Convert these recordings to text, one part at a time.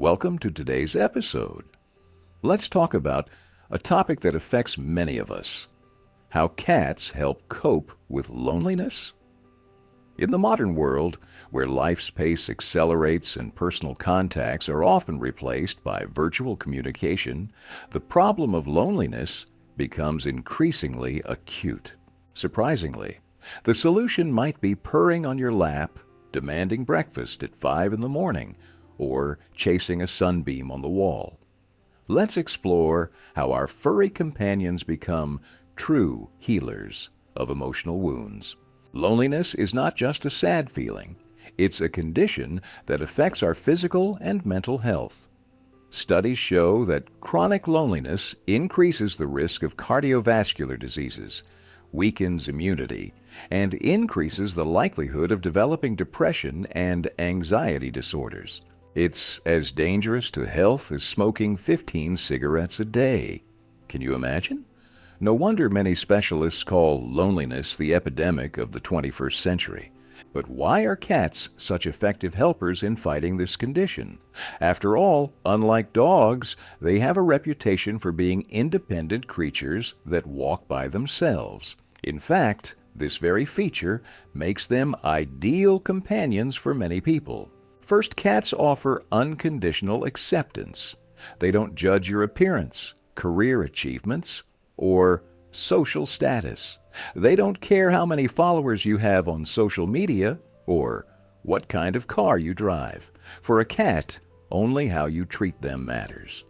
Welcome to today's episode. Let's talk about a topic that affects many of us: how cats help cope with loneliness. In the modern world, where life's pace accelerates and personal contacts are often replaced by virtual communication, the problem of loneliness becomes increasingly acute. Surprisingly, the solution might be purring on your lap, demanding breakfast at 5 in the morning, or chasing a sunbeam on the wall. Let's explore how our furry companions become true healers of emotional wounds. Loneliness is not just a sad feeling. It's a condition that affects our physical and mental health. Studies show that chronic loneliness increases the risk of cardiovascular diseases, weakens immunity, and increases the likelihood of developing depression and anxiety disorders. It's as dangerous to health as smoking 15 cigarettes a day. Can you imagine? No wonder many specialists call loneliness the epidemic of the 21st century. But why are cats such effective helpers in fighting this condition? After all, unlike dogs, they have a reputation for being independent creatures that walk by themselves. In fact, this very feature makes them ideal companions for many people. First, cats offer unconditional acceptance. They don't judge your appearance, career achievements, or social status. They don't care how many followers you have on social media or what kind of car you drive. For a cat, only how you treat them matters.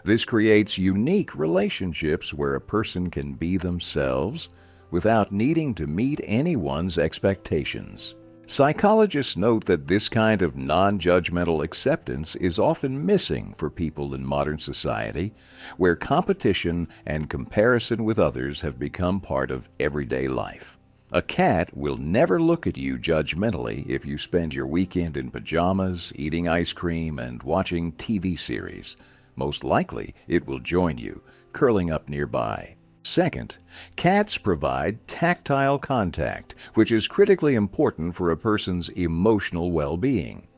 This creates unique relationships where a person can be themselves without needing to meet anyone's expectations. Psychologists note that this kind of non-judgmental acceptance is often missing for people in modern society, where competition and comparison with others have become part of everyday life. A cat will never look at you judgmentally if you spend your weekend in pajamas, eating ice cream, and watching TV series. Most likely, it will join you, curling up nearby. Second, cats provide tactile contact, which is critically important for a person's emotional well-being.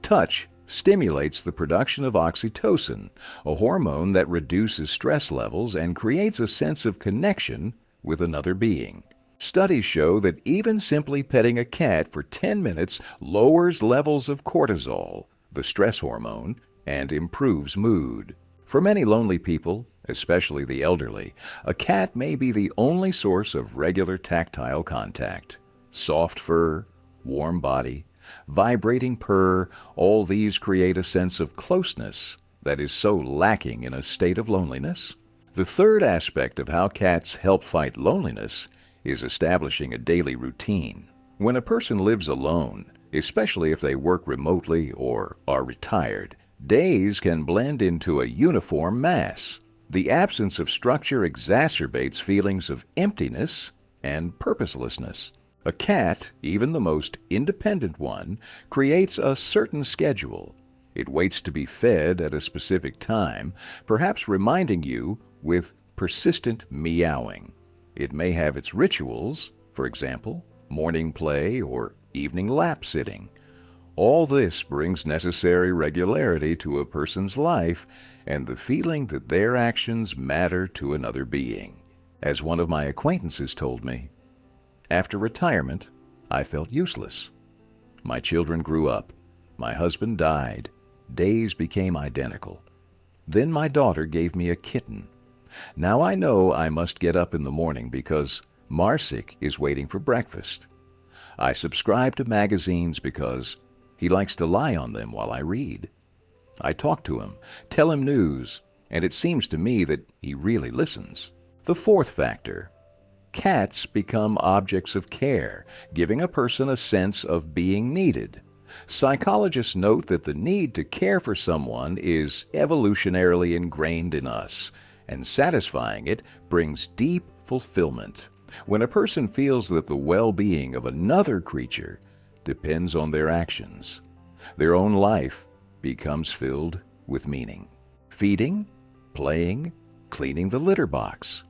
Touch stimulates the production of oxytocin, a hormone that reduces stress levels and creates a sense of connection with another being. Studies show that even simply petting a cat for 10 minutes lowers levels of cortisol, the stress hormone, and improves mood. For many lonely people, especially the elderly, a cat may be the only source of regular tactile contact. Soft fur, warm body, vibrating purr, all these create a sense of closeness that is so lacking in a state of loneliness. The third aspect of how cats help fight loneliness is establishing a daily routine. When a person lives alone, especially if they work remotely or are retired, days can blend into a uniform mass. The absence of structure exacerbates feelings of emptiness and purposelessness. A cat, even the most independent one, creates a certain schedule. It waits to be fed at a specific time, perhaps reminding you with persistent meowing. It may have its rituals, for example, morning play or evening lap sitting. All this brings necessary regularity to a person's life and the feeling that their actions matter to another being. As one of my acquaintances told me, after retirement, I felt useless. My children grew up. My husband died. Days became identical. Then my daughter gave me a kitten. Now I know I must get up in the morning because Marsik is waiting for breakfast. I subscribe to magazines because he likes to lie on them while I read. I talk to him, tell him news, and it seems to me that he really listens. The fourth factor: cats become objects of care, giving a person a sense of being needed. Psychologists note that the need to care for someone is evolutionarily ingrained in us, and satisfying it brings deep fulfillment. When a person feels that the well-being of another creature depends on their actions, their own life becomes filled with meaning. Feeding, playing, cleaning the litter box,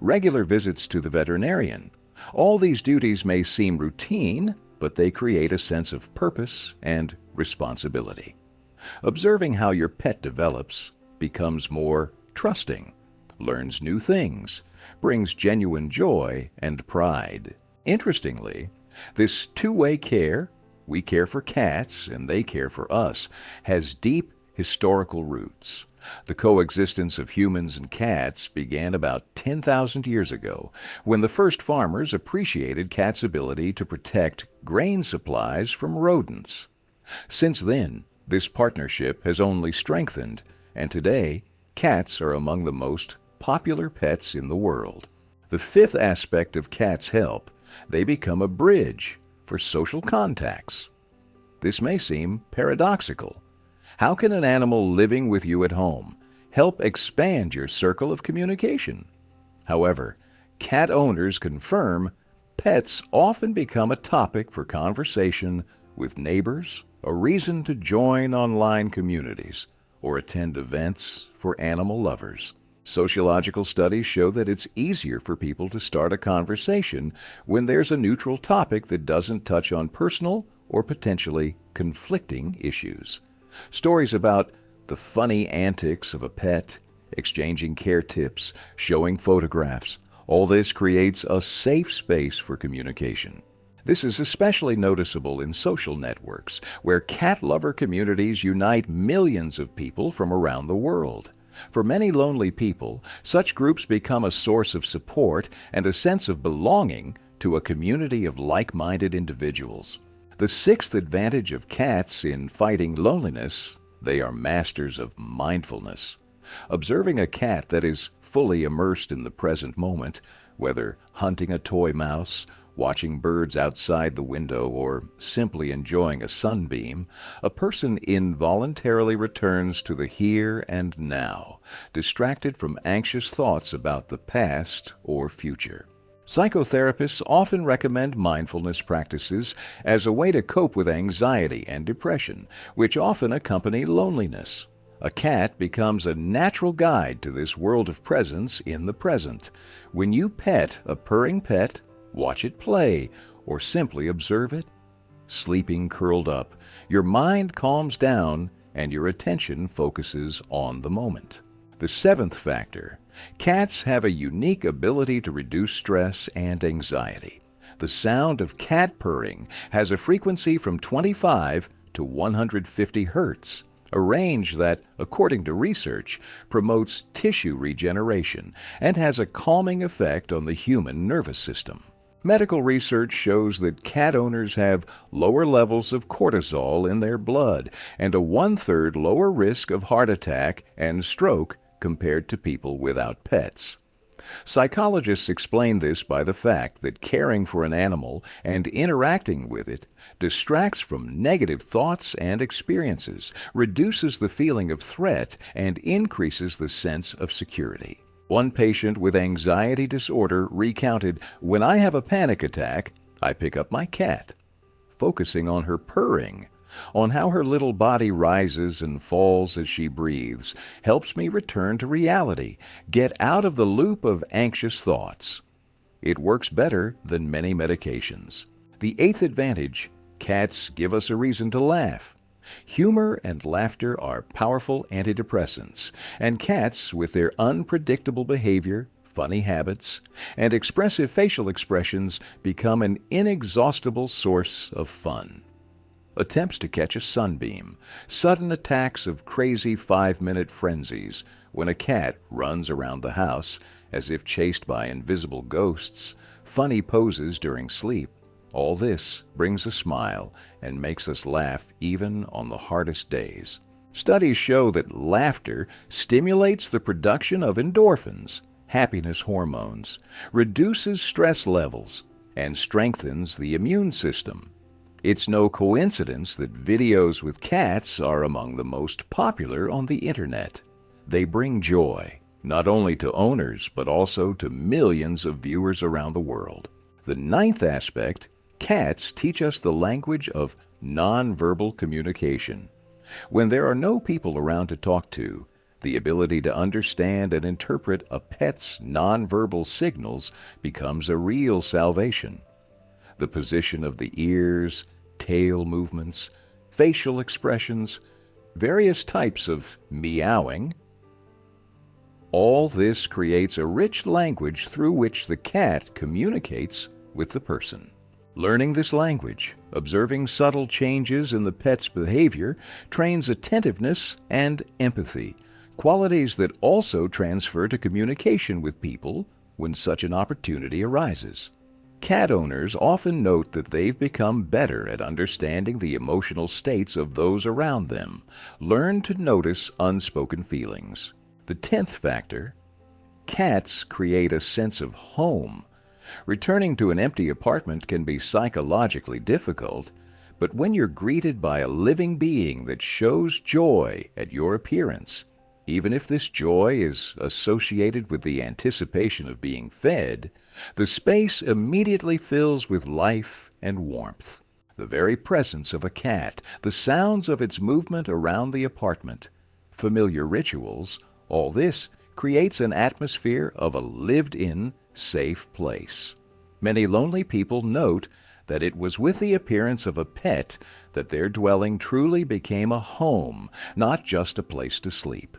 regular visits to the veterinarian. All these duties may seem routine, but they create a sense of purpose and responsibility. Observing how your pet develops, becomes more trusting, learns new things, brings genuine joy and pride. Interestingly, this two-way care, we care for cats and they care for us, has deep historical roots. The coexistence of humans and cats began about 10,000 years ago, when the first farmers appreciated cats' ability to protect grain supplies from rodents. Since then, this partnership has only strengthened, and today, cats are among the most popular pets in the world. The fifth aspect of cats' help, they become a bridge for social contacts. This may seem paradoxical. How can an animal living with you at home help expand your circle of communication? However, cat owners confirm pets often become a topic for conversation with neighbors, a reason to join online communities, or attend events for animal lovers. Sociological studies show that it's easier for people to start a conversation when there's a neutral topic that doesn't touch on personal or potentially conflicting issues. Stories about the funny antics of a pet, exchanging care tips, showing photographs, all this creates a safe space for communication. This is especially noticeable in social networks, where cat lover communities unite millions of people from around the world. For many lonely people, such groups become a source of support and a sense of belonging to a community of like-minded individuals. The sixth advantage of cats in fighting loneliness, they are masters of mindfulness. Observing a cat that is fully immersed in the present moment, whether hunting a toy mouse, watching birds outside the window, or simply enjoying a sunbeam, a person involuntarily returns to the here and now, distracted from anxious thoughts about the past or future. Psychotherapists often recommend mindfulness practices as a way to cope with anxiety and depression, which often accompany loneliness. A cat becomes a natural guide to this world of presence in the present. When you pet a purring pet, watch it play, or simply observe it, sleeping curled up, your mind calms down and your attention focuses on the moment. The seventh factor, cats have a unique ability to reduce stress and anxiety. The sound of cat purring has a frequency from 25 to 150 hertz, a range that, according to research, promotes tissue regeneration and has a calming effect on the human nervous system. Medical research shows that cat owners have lower levels of cortisol in their blood and a 1/3 lower risk of heart attack and stroke compared to people without pets. Psychologists explain this by the fact that caring for an animal and interacting with it distracts from negative thoughts and experiences, reduces the feeling of threat, and increases the sense of security. One patient with anxiety disorder recounted, "When I have a panic attack, I pick up my cat." Focusing on her purring, on how her little body rises and falls as she breathes, helps me return to reality, get out of the loop of anxious thoughts. It works better than many medications. The eighth advantage, cats give us a reason to laugh. Humor and laughter are powerful antidepressants, and cats, with their unpredictable behavior, funny habits, and expressive facial expressions, become an inexhaustible source of fun. Attempts to catch a sunbeam, sudden attacks of crazy 5-minute frenzies when a cat runs around the house as if chased by invisible ghosts, funny poses during sleep, all this brings a smile and makes us laugh even on the hardest days. Studies show that laughter stimulates the production of endorphins, happiness hormones, reduces stress levels, and strengthens the immune system. It's no coincidence that videos with cats are among the most popular on the internet. They bring joy, not only to owners, but also to millions of viewers around the world. The ninth aspect, cats teach us the language of nonverbal communication. When there are no people around to talk to, the ability to understand and interpret a pet's nonverbal signals becomes a real salvation. The position of the ears, tail movements, facial expressions, various types of meowing. All this creates a rich language through which the cat communicates with the person. Learning this language, observing subtle changes in the pet's behavior, trains attentiveness and empathy, qualities that also transfer to communication with people when such an opportunity arises. Cat owners often note that they've become better at understanding the emotional states of those around them, learn to notice unspoken feelings. The 10th factor, cats create a sense of home. Returning to an empty apartment can be psychologically difficult, but when you're greeted by a living being that shows joy at your appearance, even if this joy is associated with the anticipation of being fed, the space immediately fills with life and warmth. The very presence of a cat, the sounds of its movement around the apartment, familiar rituals, all this creates an atmosphere of a lived-in, safe place. Many lonely people note that it was with the appearance of a pet that their dwelling truly became a home, not just a place to sleep.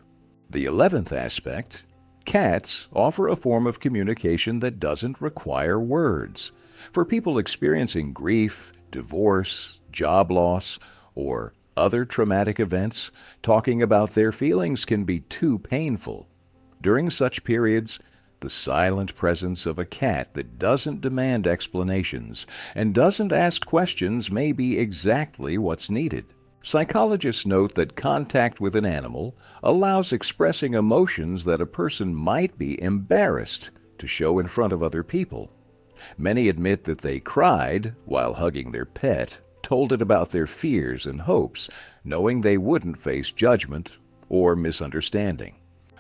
The 11th aspect, cats offer a form of communication that doesn't require words. For people experiencing grief, divorce, job loss, or other traumatic events, talking about their feelings can be too painful. During such periods, the silent presence of a cat that doesn't demand explanations and doesn't ask questions may be exactly what's needed. Psychologists note that contact with an animal allows expressing emotions that a person might be embarrassed to show in front of other people. Many admit that they cried while hugging their pet, told it about their fears and hopes, knowing they wouldn't face judgment or misunderstanding.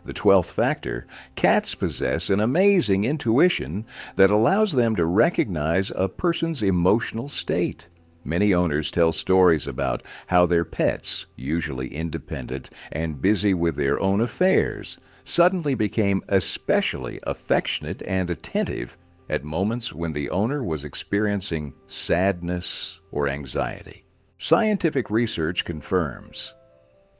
The 12th factor, cats possess an amazing intuition that allows them to recognize a person's emotional state. Many owners tell stories about how their pets, usually independent and busy with their own affairs, suddenly became especially affectionate and attentive at moments when the owner was experiencing sadness or anxiety. Scientific research confirms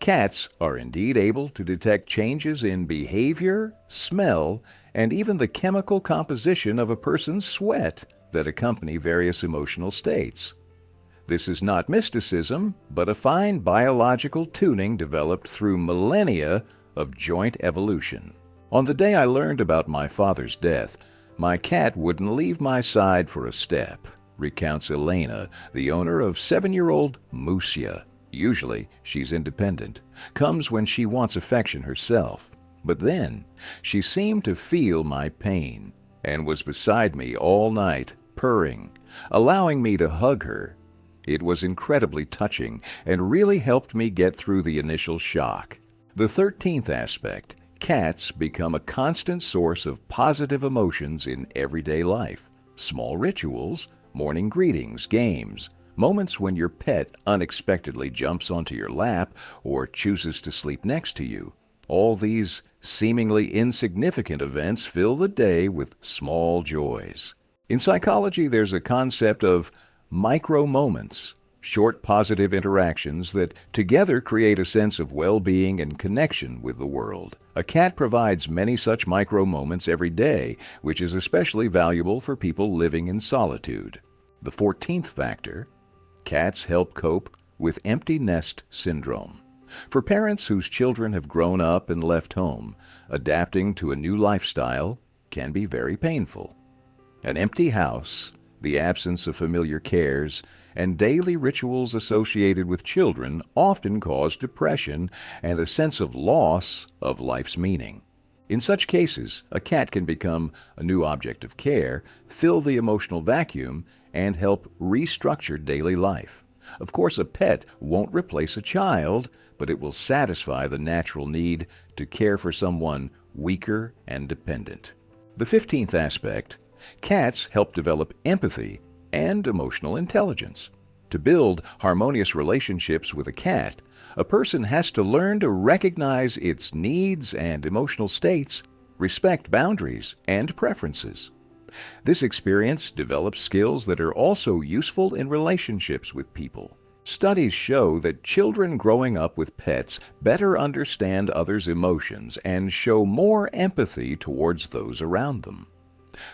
cats are indeed able to detect changes in behavior, smell, and even the chemical composition of a person's sweat that accompany various emotional states. This is not mysticism, but a fine biological tuning developed through millennia of joint evolution. On the day I learned about my father's death, my cat wouldn't leave my side for a step, recounts Elena, the owner of 7-year-old Musia. Usually, she's independent, comes when she wants affection herself. But then, she seemed to feel my pain, and was beside me all night, purring, allowing me to hug her. It was incredibly touching, and really helped me get through the initial shock. The 13th aspect, cats become a constant source of positive emotions in everyday life. Small rituals, morning greetings, games, moments when your pet unexpectedly jumps onto your lap or chooses to sleep next to you. All these seemingly insignificant events fill the day with small joys. In psychology, there's a concept of micro moments, short positive interactions that together create a sense of well-being and connection with the world. A cat provides many such micro moments every day, which is especially valuable for people living in solitude. The 14th factor, cats help cope with empty nest syndrome. For parents whose children have grown up and left home, adapting to a new lifestyle can be very painful. An empty house, the absence of familiar cares, and daily rituals associated with children often cause depression and a sense of loss of life's meaning. In such cases, a cat can become a new object of care, fill the emotional vacuum, and help restructure daily life. Of course, a pet won't replace a child, but it will satisfy the natural need to care for someone weaker and dependent. The 15th aspect, cats help develop empathy and emotional intelligence. To build harmonious relationships with a cat, a person has to learn to recognize its needs and emotional states, respect boundaries and preferences. This experience develops skills that are also useful in relationships with people. Studies show that children growing up with pets better understand others' emotions and show more empathy towards those around them.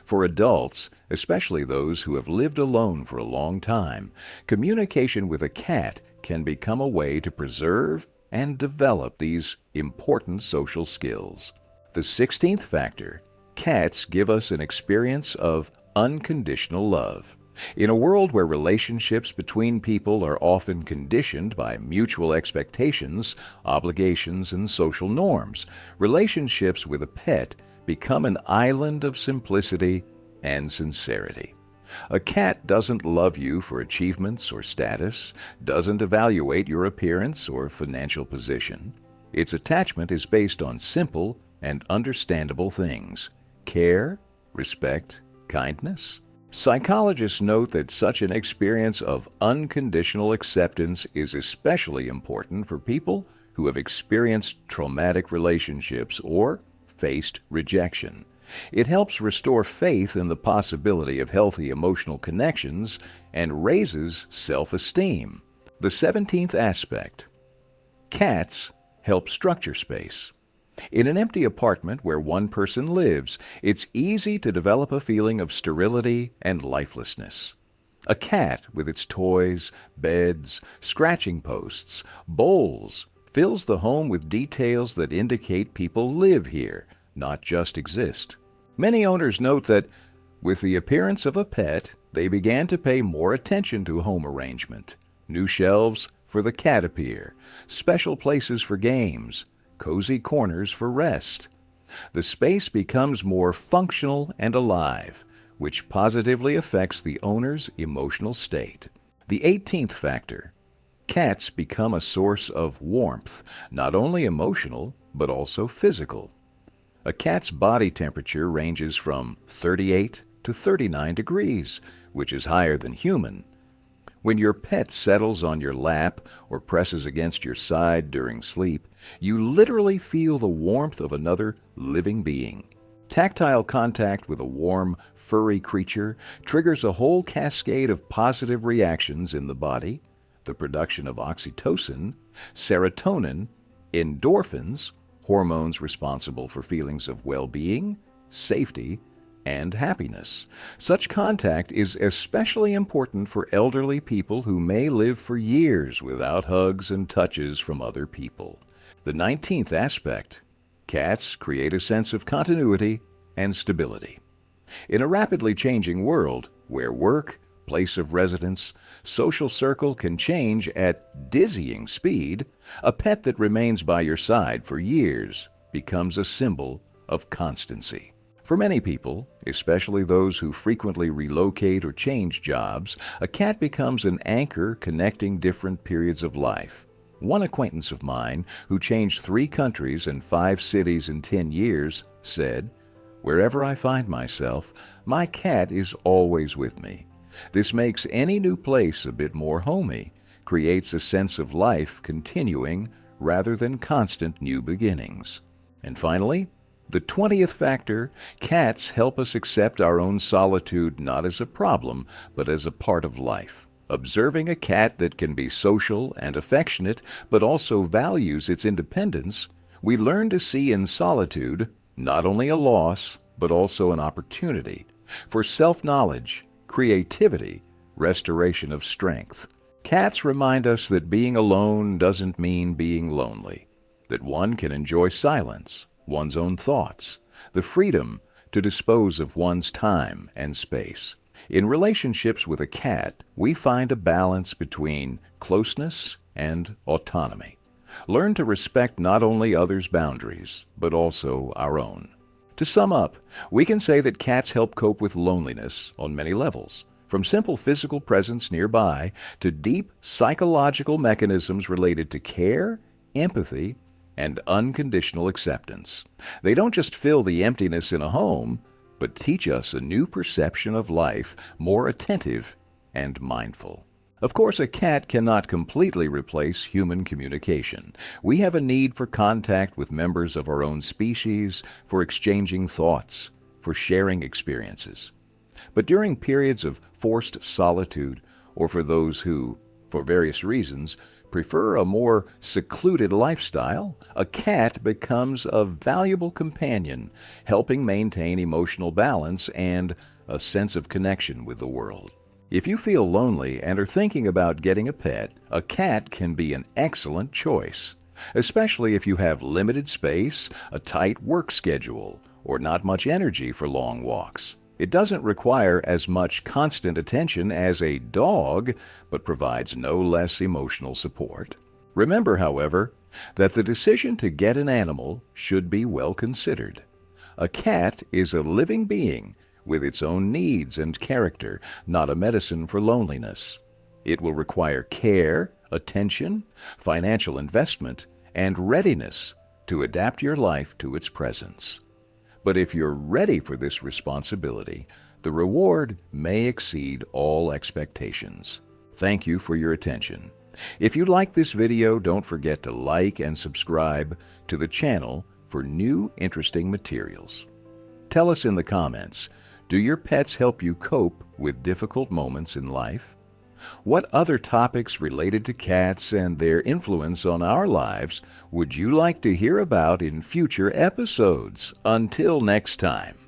For adults, especially those who have lived alone for a long time, communication with a cat can become a way to preserve and develop these important social skills. The 16th factor: cats give us an experience of unconditional love. In a world where relationships between people are often conditioned by mutual expectations, obligations, and social norms, relationships with a pet become an island of simplicity and sincerity. A cat doesn't love you for achievements or status, doesn't evaluate your appearance or financial position. Its attachment is based on simple and understandable things: care, respect, kindness. Psychologists note that such an experience of unconditional acceptance is especially important for people who have experienced traumatic relationships or faced rejection. It helps restore faith in the possibility of healthy emotional connections and raises self-esteem. The 17th aspect: cats help structure space. In an empty apartment where one person lives, it's easy to develop a feeling of sterility and lifelessness. A cat with its toys, beds, scratching posts, bowls, fills the home with details that indicate people live here, not just exist. Many owners note that, with the appearance of a pet, they began to pay more attention to home arrangement. New shelves for the cat appear, special places for games, cozy corners for rest. The space becomes more functional and alive, which positively affects the owner's emotional state. The 18th factor: cats become a source of warmth, not only emotional, but also physical. A cat's body temperature ranges from 38 to 39 degrees, which is higher than human. When your pet settles on your lap or presses against your side during sleep, you literally feel the warmth of another living being. Tactile contact with a warm, furry creature triggers a whole cascade of positive reactions in the body: the production of oxytocin, serotonin, endorphins, hormones responsible for feelings of well-being, safety, and happiness. Such contact is especially important for elderly people who may live for years without hugs and touches from other people. The 19th aspect: cats create a sense of continuity and stability. In a rapidly changing world where work, place of residence, social circle can change at dizzying speed, a pet that remains by your side for years becomes a symbol of constancy. For many people, especially those who frequently relocate or change jobs, a cat becomes an anchor connecting different periods of life. One acquaintance of mine, who changed 3 countries and 5 cities in 10 years, said, "Wherever I find myself, my cat is always with me. This makes any new place a bit more homey, creates a sense of life continuing rather than constant new beginnings." And finally, the 20th factor: cats help us accept our own solitude not as a problem, but as a part of life. Observing a cat that can be social and affectionate, but also values its independence, we learn to see in solitude not only a loss, but also an opportunity for self-knowledge, creativity, restoration of strength. Cats remind us that being alone doesn't mean being lonely, that one can enjoy silence, one's own thoughts, the freedom to dispose of one's time and space. In relationships with a cat, we find a balance between closeness and autonomy. Learn to respect not only others' boundaries, but also our own. To sum up, we can say that cats help cope with loneliness on many levels, from simple physical presence nearby to deep psychological mechanisms related to care, empathy, and unconditional acceptance. They don't just fill the emptiness in a home, but teach us a new perception of life, more attentive and mindful. Of course, a cat cannot completely replace human communication. We have a need for contact with members of our own species, for exchanging thoughts, for sharing experiences. But during periods of forced solitude, or for those who for various reasons, prefer a more secluded lifestyle, a cat becomes a valuable companion, helping maintain emotional balance and a sense of connection with the world. If you feel lonely and are thinking about getting a pet, a cat can be an excellent choice, especially if you have limited space, a tight work schedule, or not much energy for long walks. It doesn't require as much constant attention as a dog, but provides no less emotional support. Remember, however, that the decision to get an animal should be well considered. A cat is a living being with its own needs and character, not a medicine for loneliness. It will require care, attention, financial investment, and readiness to adapt your life to its presence. But if you're ready for this responsibility, the reward may exceed all expectations. Thank you for your attention. If you like this video, don't forget to like and subscribe to the channel for new interesting materials. Tell us in the comments, do your pets help you cope with difficult moments in life? What other topics related to cats and their influence on our lives would you like to hear about in future episodes? Until next time.